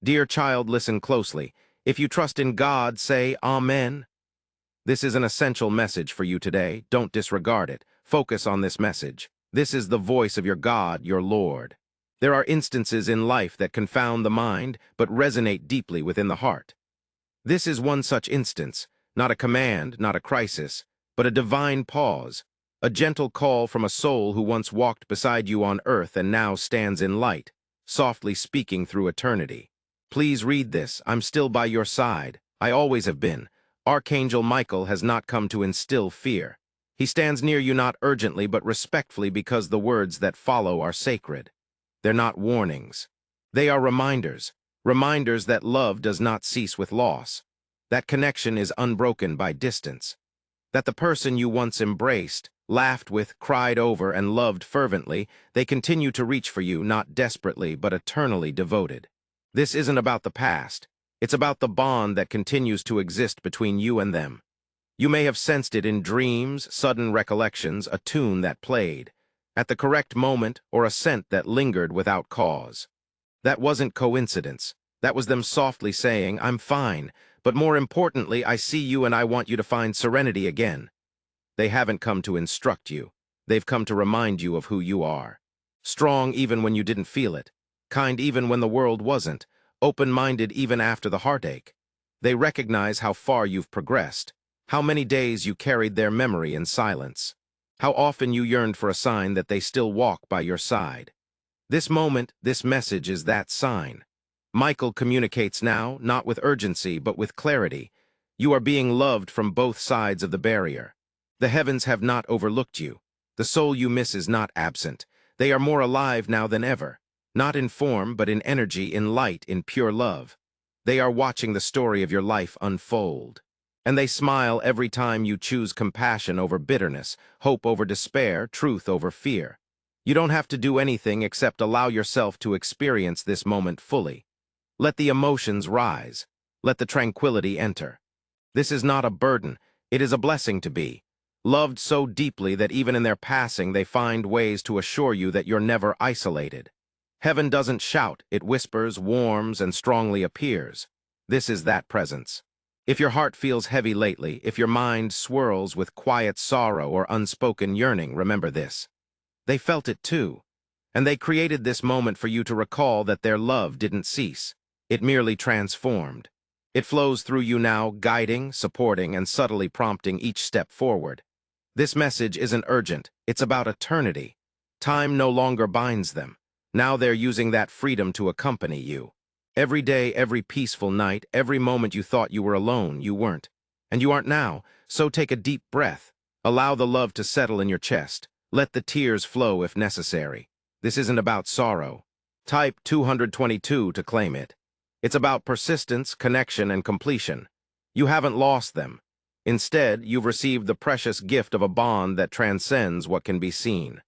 Dear child, listen closely. If you trust in God, say Amen. This is an essential message for you today. Don't disregard it. Focus on this message. This is the voice of your God, your Lord. There are instances in life that confound the mind, but resonate deeply within the heart. This is one such instance, not a command, not a crisis, but a divine pause, a gentle call from a soul who once walked beside you on earth and now stands in light, softly speaking through eternity. Please read this. I'm still by your side. I always have been. Archangel Michael has not come to instill fear. He stands near you not urgently but respectfully because the words that follow are sacred. They're not warnings. They are reminders. Reminders that love does not cease with loss. That connection is unbroken by distance. That the person you once embraced, laughed with, cried over, and loved fervently, they continue to reach for you, not desperately but eternally devoted. This isn't about the past. It's about the bond that continues to exist between you and them. You may have sensed it in dreams, sudden recollections, a tune that played, at the correct moment, or a scent that lingered without cause. That wasn't coincidence. That was them softly saying, I'm fine, but more importantly, I see you and I want you to find serenity again. They haven't come to instruct you. They've come to remind you of who you are. Strong even when you didn't feel it. Kind even when the world wasn't. Open-minded even after the heartache. They recognize how far you've progressed. How many days you carried their memory in silence. How often you yearned for a sign that they still walk by your side. This moment, this message is that sign. Michael communicates now, not with urgency, but with clarity. You are being loved from both sides of the barrier. The heavens have not overlooked you. The soul you miss is not absent. They are more alive now than ever. Not in form, but in energy, in light, in pure love. They are watching the story of your life unfold. And they smile every time you choose compassion over bitterness, hope over despair, truth over fear. You don't have to do anything except allow yourself to experience this moment fully. Let the emotions rise. Let the tranquility enter. This is not a burden. It is a blessing to be. Loved so deeply that even in their passing they find ways to assure you that you're never isolated. Heaven doesn't shout, it whispers, warms, and strongly appears. This is that presence. If your heart feels heavy lately, if your mind swirls with quiet sorrow or unspoken yearning, remember this. They felt it too, and they created this moment for you to recall that their love didn't cease. It merely transformed. It flows through you now, guiding, supporting, and subtly prompting each step forward. This message isn't urgent. It's about eternity. Time no longer binds them. Now they're using that freedom to accompany you. Every day, every peaceful night, every moment you thought you were alone, you weren't. And you aren't now, so take a deep breath. Allow the love to settle in your chest. Let the tears flow if necessary. This isn't about sorrow. Type 222 to claim it. It's about persistence, connection, and completion. You haven't lost them. Instead, you've received the precious gift of a bond that transcends what can be seen.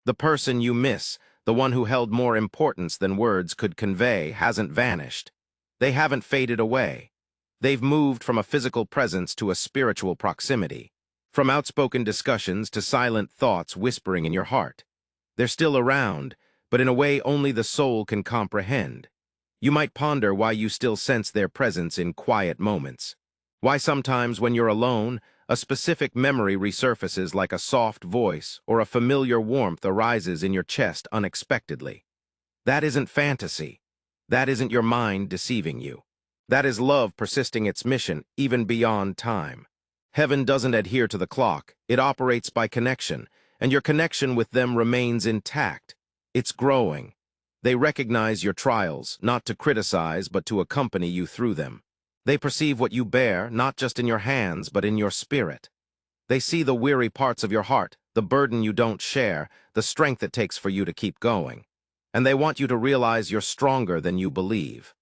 The person you miss, the one who held more importance than words could convey, hasn't vanished. They haven't faded away. They've moved from a physical presence to a spiritual proximity, from outspoken discussions to silent thoughts whispering in your heart. They're still around, but in a way only the soul can comprehend. You might ponder why you still sense their presence in quiet moments. Why sometimes when you're alone, a specific memory resurfaces like a soft voice or a familiar warmth arises in your chest unexpectedly. That isn't fantasy. That isn't your mind deceiving you. That is love persisting its mission even beyond time. Heaven doesn't adhere to the clock. It operates by connection, and your connection with them remains intact. It's growing. They recognize your trials, not to criticize, but to accompany you through them. They perceive what you bear, not just in your hands, but in your spirit. They see the weary parts of your heart, the burden you don't share, the strength it takes for you to keep going. And they want you to realize you're stronger than you believe.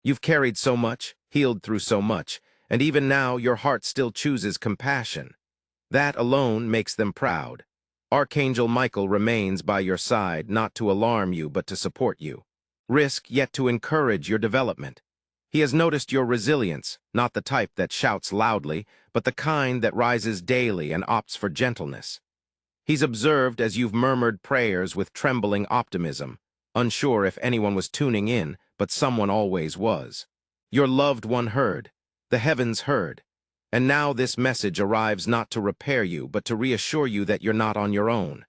You've carried so much, healed through so much, and even now your heart still chooses compassion. That alone makes them proud. Archangel Michael remains by your side, not to alarm you, but to support you. Risk, yet to encourage your development. He has noticed your resilience, not the type that shouts loudly, but the kind that rises daily and opts for gentleness. He's observed as you've murmured prayers with trembling optimism, unsure if anyone was tuning in, but someone always was. Your loved one heard. The heavens heard. And now this message arrives not to repair you, but to reassure you that you're not on your own.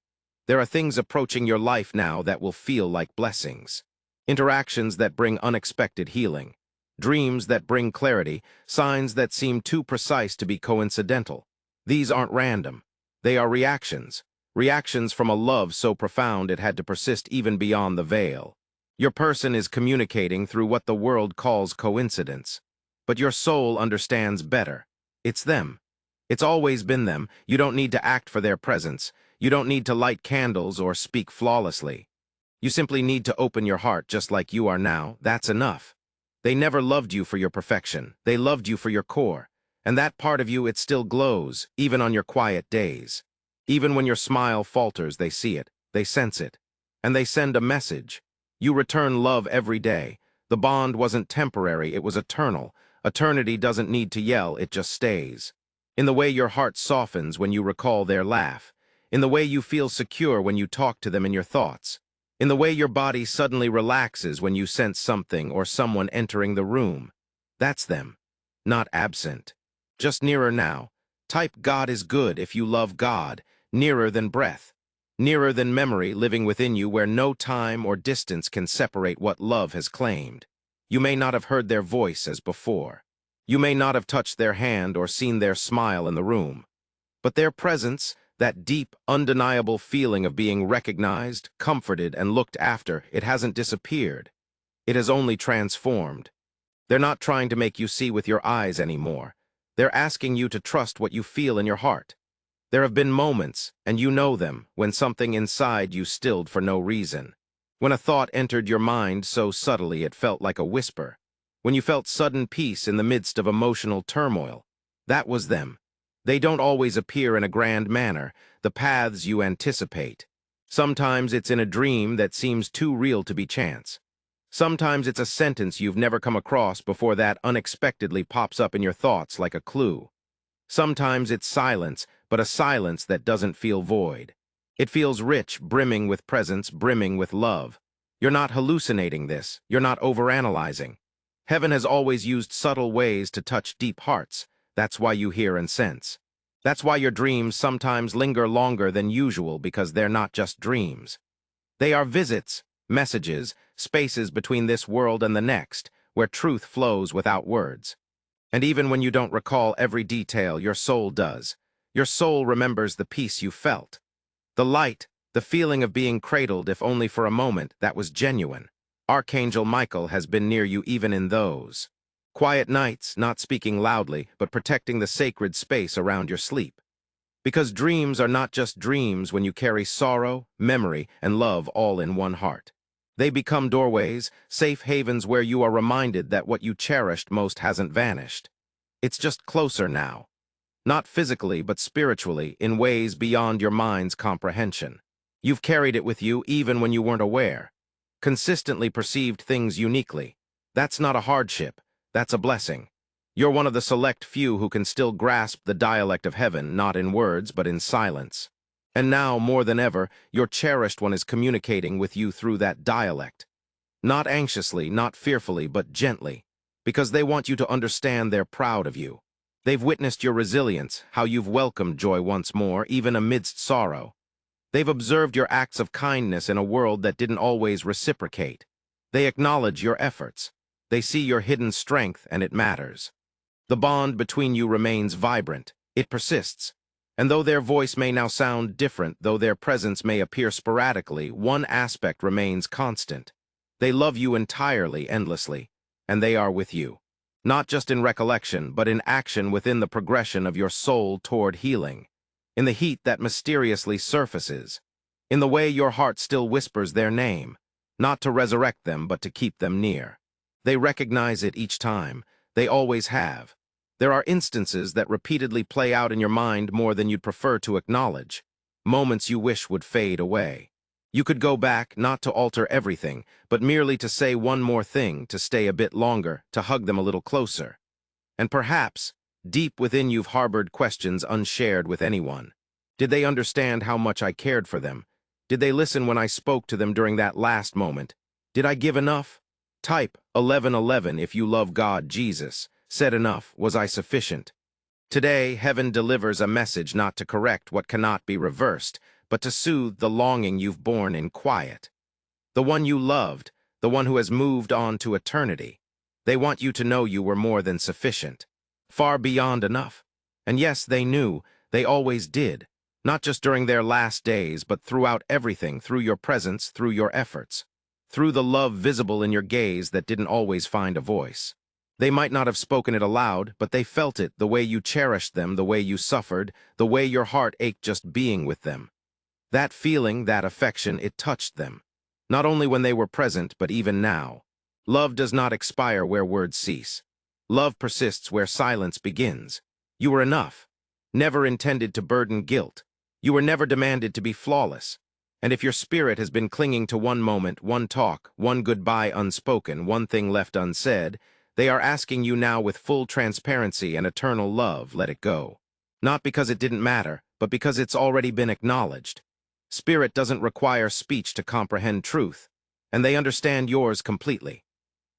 There are things approaching your life now that will feel like blessings. Interactions that bring unexpected healing. Dreams that bring clarity, signs that seem too precise to be coincidental. These aren't random. They are reactions. Reactions from a love so profound it had to persist even beyond the veil. Your person is communicating through what the world calls coincidence. But your soul understands better. It's them. It's always been them. You don't need to act for their presence. You don't need to light candles or speak flawlessly. You simply need to open your heart just like you are now. That's enough. They never loved you for your perfection. They loved you for your core. And that part of you, it still glows, even on your quiet days. Even when your smile falters, they see it, they sense it. And they send a message. You return love every day. The bond wasn't temporary, it was eternal. Eternity doesn't need to yell, it just stays. In the way your heart softens when you recall their laugh. In the way you feel secure when you talk to them in your thoughts. In the way your body suddenly relaxes when you sense something or someone entering the room. That's them. Not absent. Just nearer now. Type God is good if you love God. Nearer than breath. Nearer than memory living within you where no time or distance can separate what love has claimed. You may not have heard their voice as before. You may not have touched their hand or seen their smile in the room. But their presence, that deep, undeniable feeling of being recognized, comforted, and looked after, it hasn't disappeared. It has only transformed. They're not trying to make you see with your eyes anymore. They're asking you to trust what you feel in your heart. There have been moments, and you know them, when something inside you stilled for no reason. When a thought entered your mind so subtly it felt like a whisper. When you felt sudden peace in the midst of emotional turmoil. That was them. They don't always appear in a grand manner, the paths you anticipate. Sometimes it's in a dream that seems too real to be chance. Sometimes it's a sentence you've never come across before that unexpectedly pops up in your thoughts like a clue. Sometimes it's silence, but a silence that doesn't feel void. It feels rich, brimming with presence, brimming with love. You're not hallucinating this. You're not overanalyzing. Heaven has always used subtle ways to touch deep hearts. That's why you hear and sense. That's why your dreams sometimes linger longer than usual, because they're not just dreams. They are visits, messages, spaces between this world and the next, where truth flows without words. And even when you don't recall every detail, your soul does. Your soul remembers the peace you felt. The light, the feeling of being cradled, if only for a moment, that was genuine. Archangel Michael has been near you even in those quiet nights, not speaking loudly, but protecting the sacred space around your sleep. Because dreams are not just dreams when you carry sorrow, memory, and love all in one heart. They become doorways, safe havens where you are reminded that what you cherished most hasn't vanished. It's just closer now. Not physically, but spiritually, in ways beyond your mind's comprehension. You've carried it with you even when you weren't aware. Consistently perceived things uniquely. That's not a hardship. That's a blessing. You're one of the select few who can still grasp the dialect of heaven, not in words, but in silence. And now, more than ever, your cherished one is communicating with you through that dialect. Not anxiously, not fearfully, but gently. Because they want you to understand they're proud of you. They've witnessed your resilience, how you've welcomed joy once more, even amidst sorrow. They've observed your acts of kindness in a world that didn't always reciprocate. They acknowledge your efforts. They see your hidden strength, and it matters. The bond between you remains vibrant. It persists. And though their voice may now sound different, though their presence may appear sporadically, one aspect remains constant. They love you entirely, endlessly, and they are with you. Not just in recollection, but in action within the progression of your soul toward healing. In the heat that mysteriously surfaces. In the way your heart still whispers their name. Not to resurrect them, but to keep them near. They recognize it each time. They always have. There are instances that repeatedly play out in your mind more than you'd prefer to acknowledge. Moments you wish would fade away. You could go back, not to alter everything, but merely to say one more thing, to stay a bit longer, to hug them a little closer. And perhaps, deep within you've harbored questions unshared with anyone. Did they understand how much I cared for them? Did they listen when I spoke to them during that last moment? Did I give enough? Type 1111 if you love God, Jesus. Said enough, was I sufficient? Today, heaven delivers a message not to correct what cannot be reversed, but to soothe the longing you've borne in quiet. The one you loved, the one who has moved on to eternity. They want you to know you were more than sufficient, far beyond enough. And yes, they knew, they always did, not just during their last days, but throughout everything, through your presence, through your efforts, through the love visible in your gaze that didn't always find a voice. They might not have spoken it aloud, but they felt it, the way you cherished them, the way you suffered, the way your heart ached just being with them. That feeling, that affection, it touched them. Not only when they were present, but even now. Love does not expire where words cease. Love persists where silence begins. You were enough, never intended to burden guilt. You were never demanded to be flawless. And if your spirit has been clinging to one moment, one talk, one goodbye unspoken, one thing left unsaid, they are asking you now with full transparency and eternal love, let it go. Not because it didn't matter, but because it's already been acknowledged. Spirit doesn't require speech to comprehend truth, and they understand yours completely.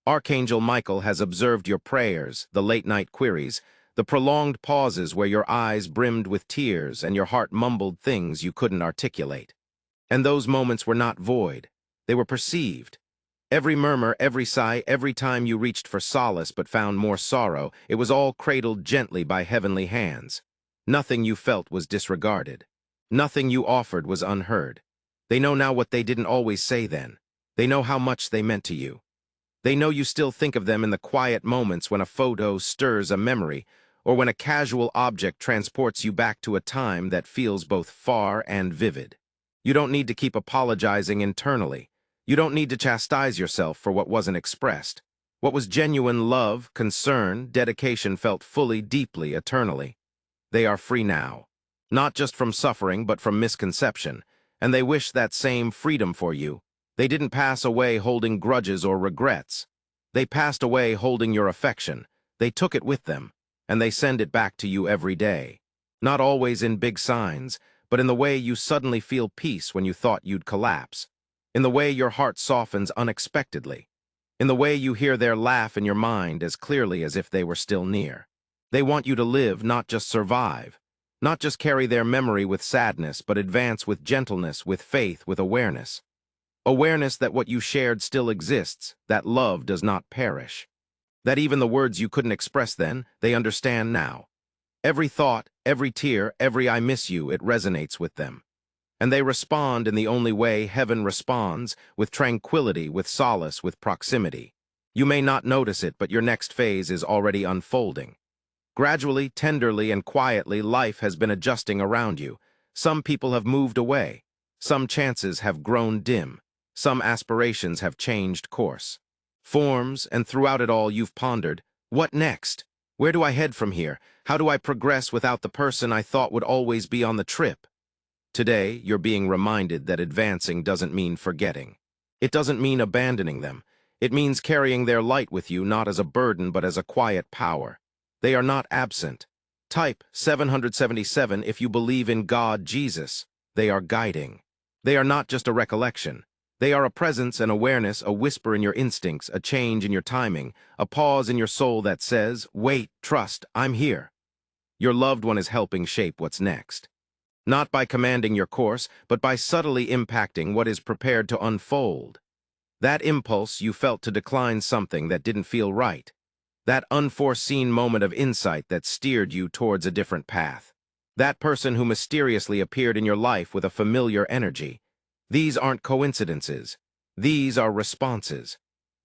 Archangel Michael has observed your prayers, the late-night queries, the prolonged pauses where your eyes brimmed with tears and your heart mumbled things you couldn't articulate. And those moments were not void. They were perceived. Every murmur, every sigh, every time you reached for solace but found more sorrow, it was all cradled gently by heavenly hands. Nothing you felt was disregarded. Nothing you offered was unheard. They know now what they didn't always say then. They know how much they meant to you. They know you still think of them in the quiet moments when a photo stirs a memory, or when a casual object transports you back to a time that feels both far and vivid. You don't need to keep apologizing internally. You don't need to chastise yourself for what wasn't expressed. What was genuine love, concern, dedication felt fully, deeply, eternally. They are free now. Not just from suffering, but from misconception. And they wish that same freedom for you. They didn't pass away holding grudges or regrets. They passed away holding your affection. They took it with them, and they send it back to you every day. Not always in big signs, but in the way you suddenly feel peace when you thought you'd collapse. In the way your heart softens unexpectedly. In the way you hear their laugh in your mind as clearly as if they were still near. They want you to live, not just survive. Not just carry their memory with sadness, but advance with gentleness, with faith, with awareness. Awareness that what you shared still exists, that love does not perish. That even the words you couldn't express then, they understand now. Every thought, every tear, every I miss you, it resonates with them. And they respond in the only way heaven responds, with tranquility, with solace, with proximity. You may not notice it, but your next phase is already unfolding. Gradually, tenderly, and quietly, life has been adjusting around you. Some people have moved away. Some chances have grown dim. Some aspirations have changed course. Forms, and throughout it all you've pondered, what next? Where do I head from here? How do I progress without the person I thought would always be on the trip? Today, you're being reminded that advancing doesn't mean forgetting. It doesn't mean abandoning them. It means carrying their light with you not as a burden but as a quiet power. They are not absent. Type 777 if you believe in God, Jesus. They are guiding. They are not just a recollection. They are a presence, an awareness, a whisper in your instincts, a change in your timing, a pause in your soul that says, wait, trust, I'm here. Your loved one is helping shape what's next. Not by commanding your course, but by subtly impacting what is prepared to unfold. That impulse you felt to decline something that didn't feel right. That unforeseen moment of insight that steered you towards a different path. That person who mysteriously appeared in your life with a familiar energy. These aren't coincidences. These are responses.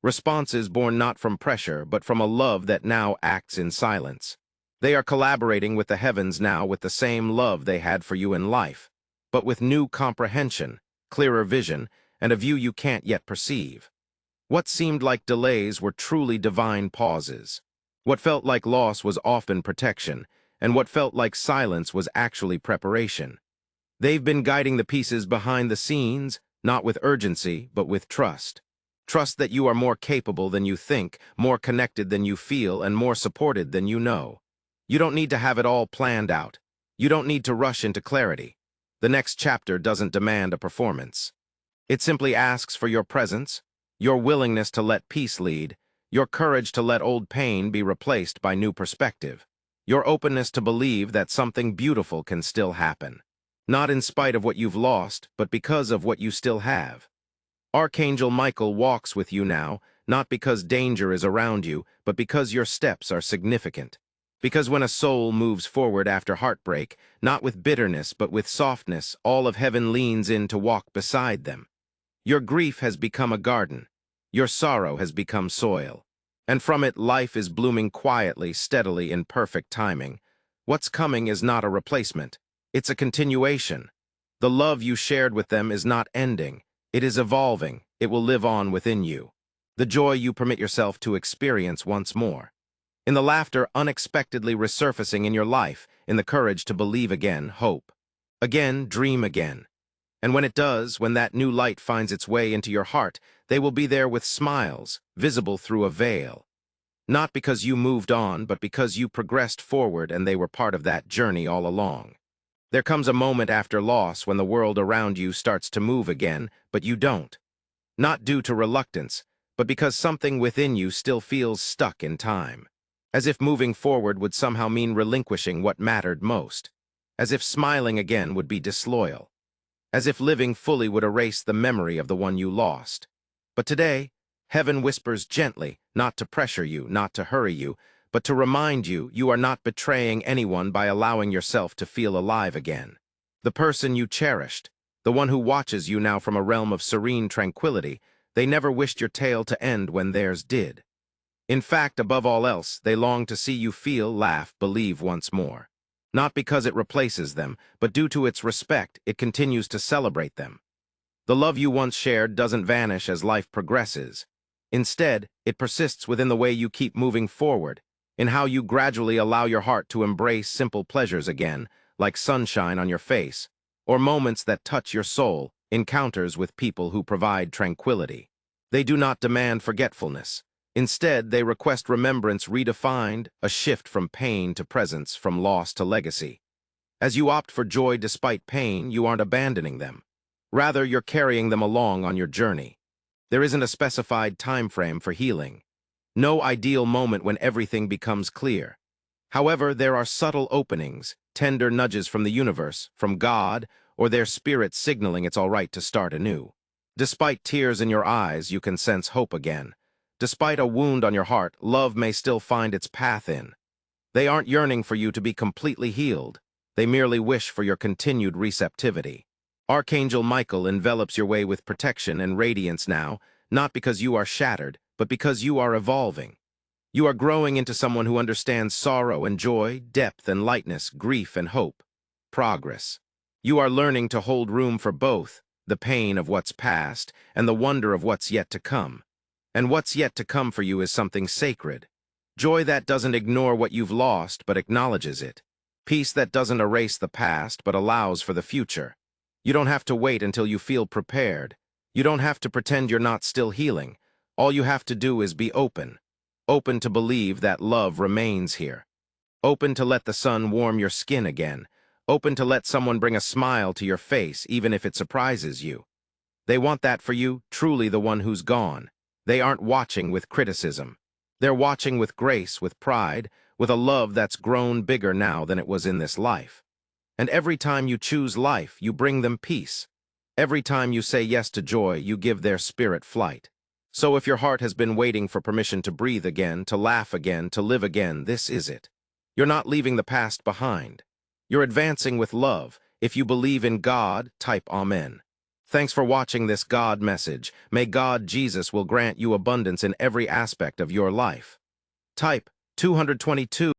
Responses born not from pressure, but from a love that now acts in silence. They are collaborating with the heavens now with the same love they had for you in life, but with new comprehension, clearer vision, and a view you can't yet perceive. What seemed like delays were truly divine pauses. What felt like loss was often protection, and what felt like silence was actually preparation. They've been guiding the pieces behind the scenes, not with urgency, but with trust. Trust that you are more capable than you think, more connected than you feel, and more supported than you know. You don't need to have it all planned out. You don't need to rush into clarity. The next chapter doesn't demand a performance. It simply asks for your presence, your willingness to let peace lead, your courage to let old pain be replaced by new perspective, your openness to believe that something beautiful can still happen, not in spite of what you've lost, but because of what you still have. Archangel Michael walks with you now, not because danger is around you, but because your steps are significant. Because when a soul moves forward after heartbreak, not with bitterness but with softness, all of heaven leans in to walk beside them. Your grief has become a garden. Your sorrow has become soil. And from it, life is blooming quietly, steadily, in perfect timing. What's coming is not a replacement. It's a continuation. The love you shared with them is not ending. It is evolving. It will live on within you. The joy you permit yourself to experience once more. In the laughter unexpectedly resurfacing in your life, in the courage to believe again, hope. Again, dream again. And when it does, when that new light finds its way into your heart, they will be there with smiles, visible through a veil. Not because you moved on, but because you progressed forward and they were part of that journey all along. There comes a moment after loss when the world around you starts to move again, but you don't. Not due to reluctance, but because something within you still feels stuck in time. As if moving forward would somehow mean relinquishing what mattered most. As if smiling again would be disloyal. As if living fully would erase the memory of the one you lost. But today, heaven whispers gently, not to pressure you, not to hurry you, but to remind you you are not betraying anyone by allowing yourself to feel alive again. The person you cherished, the one who watches you now from a realm of serene tranquility, they never wished your tale to end when theirs did. In fact, above all else, they long to see you feel, laugh, believe once more. Not because it replaces them, but due to its respect, it continues to celebrate them. The love you once shared doesn't vanish as life progresses. Instead, it persists within the way you keep moving forward, in how you gradually allow your heart to embrace simple pleasures again, like sunshine on your face, or moments that touch your soul, encounters with people who provide tranquility. They do not demand forgetfulness. Instead, they request remembrance redefined, a shift from pain to presence, from loss to legacy. As you opt for joy despite pain, you aren't abandoning them. Rather, you're carrying them along on your journey. There isn't a specified time frame for healing. No ideal moment when everything becomes clear. However, there are subtle openings, tender nudges from the universe, from God, or their spirit signaling it's all right to start anew. Despite tears in your eyes, you can sense hope again. Despite a wound on your heart, love may still find its path in. They aren't yearning for you to be completely healed. They merely wish for your continued receptivity. Archangel Michael envelops your way with protection and radiance now, not because you are shattered, but because you are evolving. You are growing into someone who understands sorrow and joy, depth and lightness, grief and hope. Progress. You are learning to hold room for both, the pain of what's past and the wonder of what's yet to come. And what's yet to come for you is something sacred. Joy that doesn't ignore what you've lost, but acknowledges it. Peace that doesn't erase the past, but allows for the future. You don't have to wait until you feel prepared. You don't have to pretend you're not still healing. All you have to do is be open. Open to believe that love remains here. Open to let the sun warm your skin again. Open to let someone bring a smile to your face, even if it surprises you. They want that for you, truly the one who's gone. They aren't watching with criticism. They're watching with grace, with pride, with a love that's grown bigger now than it was in this life. And every time you choose life, you bring them peace. Every time you say yes to joy, you give their spirit flight. So if your heart has been waiting for permission to breathe again, to laugh again, to live again, this is it. You're not leaving the past behind. You're advancing with love. If you believe in God, type Amen. Thanks for watching this God message. May God, Jesus, will grant you abundance in every aspect of your life. Type 222.